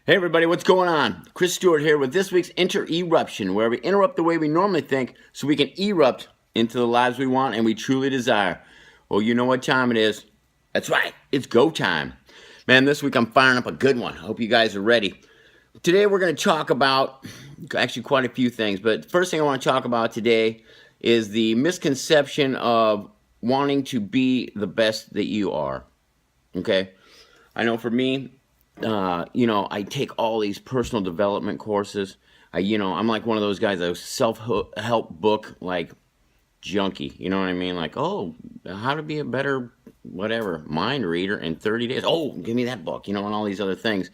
Hey everybody, what's going on? Chris Stewart here with this week's intERUPTION, where we interrupt the way we normally think so we can erupt into the lives we want and we truly desire. Well, you know what time it is. That's right, it's go time. Man, this week I'm firing up a good one. I hope you guys are ready. Today we're going to talk about actually quite a few things, but first thing I want to talk about today is the misconception of wanting to be the best that you are. Okay? I know for me, I take all these personal development courses. I'm like one of those guys, a self-help book, like, junkie. You know what I mean? Like, oh, how to be a better, whatever, mind reader in 30 days. Oh, give me that book, and all these other things.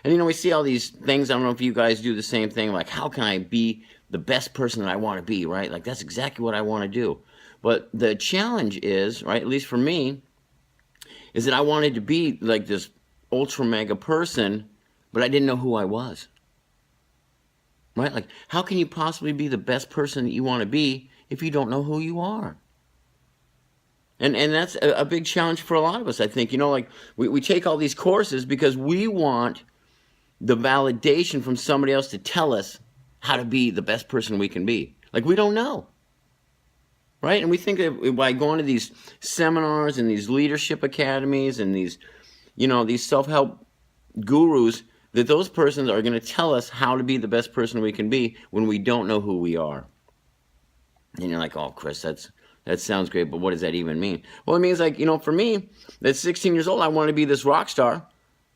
And, we see all these things. I don't know if you guys do the same thing. Like, how can I be the best person that I want to be, right? Like, that's exactly what I want to do. But the challenge is, right, at least for me, is that I wanted to be like this ultra mega person, but I didn't know who I was. Right? Like, how can you possibly be the best person that you want to be if you don't know who you are? And that's a big challenge for a lot of us, I think. Like, we take all these courses because we want the validation from somebody else to tell us how to be the best person we can be. Like, we don't know. Right? And we think that by going to these seminars and these leadership academies and these self-help gurus, that those persons are going to tell us how to be the best person we can be when we don't know who we are. And you're like, oh, Chris, that sounds great, but what does that even mean? Well, it means, like, for me, at 16 years old, I wanted to be this rock star,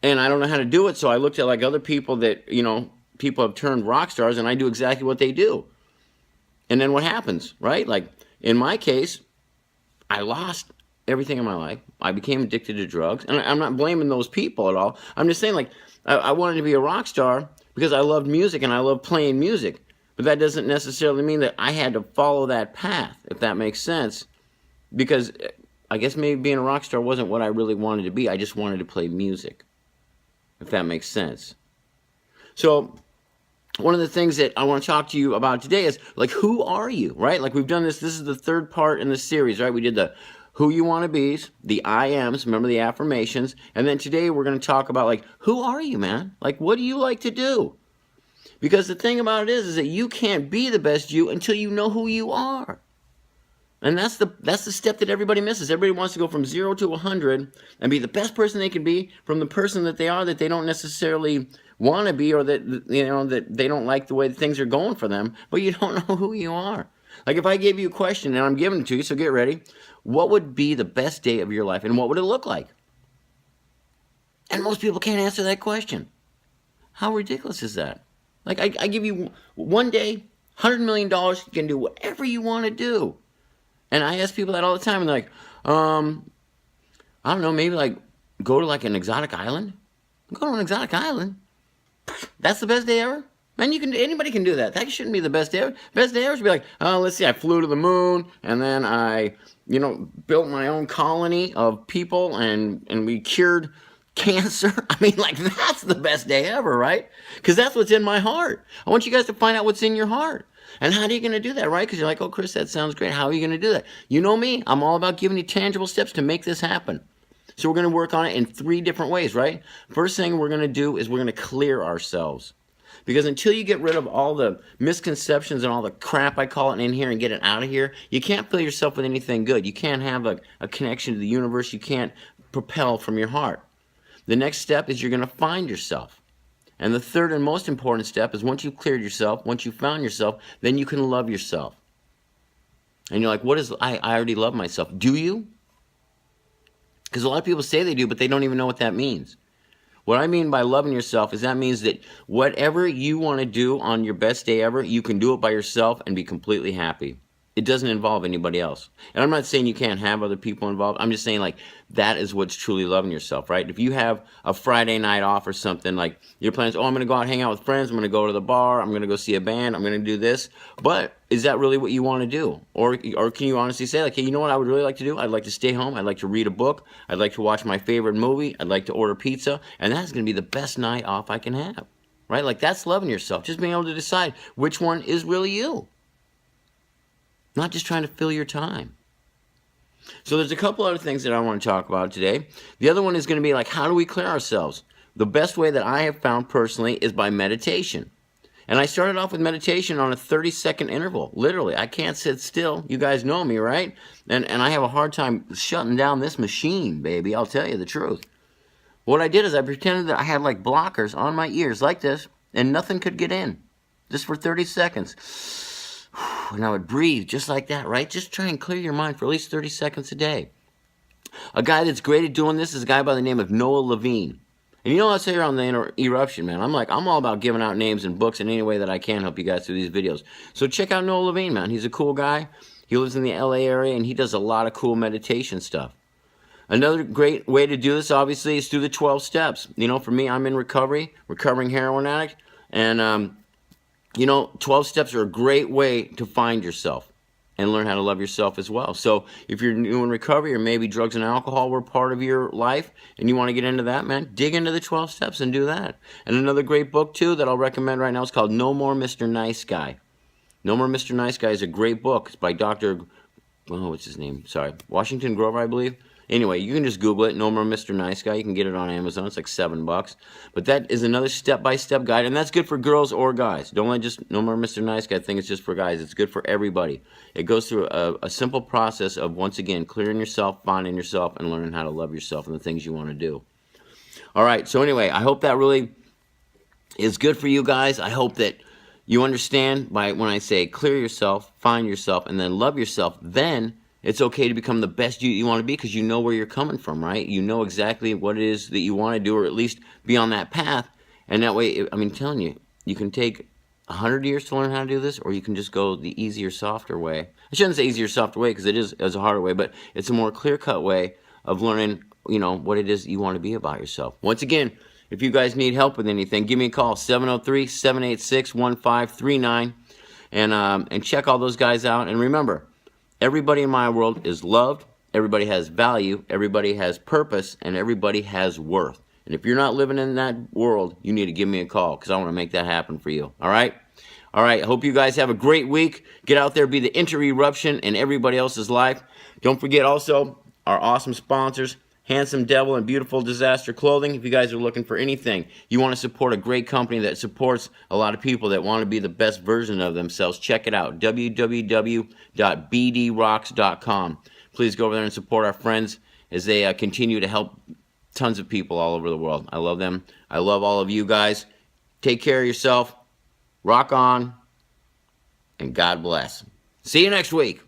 and I don't know how to do it, so I looked at, like, other people that, people have turned rock stars, and I do exactly what they do. And then what happens, right? Like, in my case, I lost everything in my life. I became addicted to drugs. And I'm not blaming those people at all. I'm just saying, like, I wanted to be a rock star because I loved music and I loved playing music. But that doesn't necessarily mean that I had to follow that path, if that makes sense. Because I guess maybe being a rock star wasn't what I really wanted to be. I just wanted to play music, if that makes sense. So one of the things that I want to talk to you about today is, like, who are you, right? Like, we've done this is the third part in the series, right? We did the who you want to be, the I ams, remember the affirmations, and then today we're going to talk about, like, who are you, man? Like, what do you like to do? Because the thing about it is that you can't be the best you until you know who you are. And that's the step that everybody misses. Everybody wants to go from 0 to 100 and be the best person they can be from the person that they are that they don't necessarily want to be, or that that they don't like the way that things are going for them, but you don't know who you are. Like, if I gave you a question, and I'm giving it to you, so get ready. What would be the best day of your life, and what would it look like? And most people can't answer that question. How ridiculous is that? Like, I give you one day, $100 million, you can do whatever you want to do. And I ask people that all the time, and they're like, I don't know, maybe, like, go to, like, an exotic island? Go to an exotic island? That's the best day ever? Man, anybody can do that. That shouldn't be the best day ever. Best day ever should be like, let's see, I flew to the moon, and then I, built my own colony of people, and we cured cancer. I mean, like, that's the best day ever, right? Because that's what's in my heart. I want you guys to find out what's in your heart. And how are you going to do that, right? Because you're like, oh, Chris, that sounds great. How are you going to do that? You know me. I'm all about giving you tangible steps to make this happen. So we're going to work on it in 3 different ways, right? First thing we're going to do is we're going to clear ourselves. Because until you get rid of all the misconceptions and all the crap, I call it, in here and get it out of here, you can't fill yourself with anything good. You can't have a connection to the universe. You can't propel from your heart. The next step is you're going to find yourself. And the third and most important step is, once you've cleared yourself, once you've found yourself, then you can love yourself. And you're like, I already love myself. Do you? Because a lot of people say they do, but they don't even know what that means. What I mean by loving yourself is that means that whatever you want to do on your best day ever, you can do it by yourself and be completely happy. It doesn't involve anybody else. And I'm not saying you can't have other people involved. I'm just saying, like, that is what's truly loving yourself, right? If you have a Friday night off or something, like, your plans, I'm going to go out and hang out with friends, I'm going to go to the bar, I'm going to go see a band, I'm going to do this. But is that really what you want to do? Or can you honestly say, like, hey, you know what I would really like to do? I'd like to stay home, I'd like to read a book, I'd like to watch my favorite movie, I'd like to order pizza, and that's going to be the best night off I can have, right? Like, that's loving yourself, just being able to decide which one is really you. Not just trying to fill your time. So there's a couple other things that I want to talk about today. The other one is going to be, like, how do we clear ourselves? the best way that I have found personally is by meditation. And I started off with meditation on a 30-second interval. Literally, I can't sit still. You guys know me, right? And I have a hard time shutting down this machine, baby. I'll tell you the truth. What I did is I pretended that I had like blockers on my ears like this, and nothing could get in. Just for 30 seconds. And I would breathe just like that, right? Just try and clear your mind for at least 30 seconds a day. A guy that's great at doing this is a guy by the name of Noah Levine. And you know, I say here on the Eruption, man, I'm all about giving out names and books in any way that I can help you guys through these videos. So check out Noah Levine, man. He's a cool guy. He lives in the LA area, and he does a lot of cool meditation stuff. Another great way to do this, obviously, is through the 12 steps. You know, for me, I'm in recovery, recovering heroin addict. And, you know, 12 steps are a great way to find yourself and learn how to love yourself as well. So if you're new in recovery, or maybe drugs and alcohol were part of your life and you want to get into that, man, dig into the 12 steps and do that. And another great book too that I'll recommend right now is called No More Mr. Nice Guy. No More Mr. Nice Guy is a great book. It's by Dr. What's his name? Sorry, Washington Grover, I believe. Anyway, you can just Google it, No More Mr. Nice Guy. You can get it on Amazon. It's like $7. But that is another step-by-step guide, and that's good for girls or guys. Don't let just No More Mr. Nice Guy think it's just for guys. It's good for everybody. It goes through a simple process of, once again, clearing yourself, finding yourself, and learning how to love yourself and the things you want to do. All right, so anyway, I hope that really is good for you guys. I hope that you understand when I say clear yourself, find yourself, and then love yourself, then it's okay to become the best you want to be, because you know where you're coming from, right? You know exactly what it is that you want to do, or at least be on that path. And that way, I mean, telling you, you can take 100 years to learn how to do this, or you can just go the easier, softer way. I shouldn't say easier, softer way, because it is a harder way, but it's a more clear-cut way of learning, you know, what it is you want to be about yourself. Once again, if you guys need help with anything, give me a call, 703-786-1539, and check all those guys out. And remember, everybody in my world is loved, everybody has value, everybody has purpose, and everybody has worth. And if you're not living in that world, you need to give me a call, because I want to make that happen for you. All right? All right, I hope you guys have a great week. Get out there, be the intERUPTION in everybody else's life. Don't forget also our awesome sponsors, Handsome Devil and Beautiful Disaster Clothing. If you guys are looking for anything, you want to support a great company that supports a lot of people that want to be the best version of themselves, check it out, www.bdrocks.com. Please go over there and support our friends as they continue to help tons of people all over the world. I love them. I love all of you guys. Take care of yourself. Rock on. And God bless. See you next week.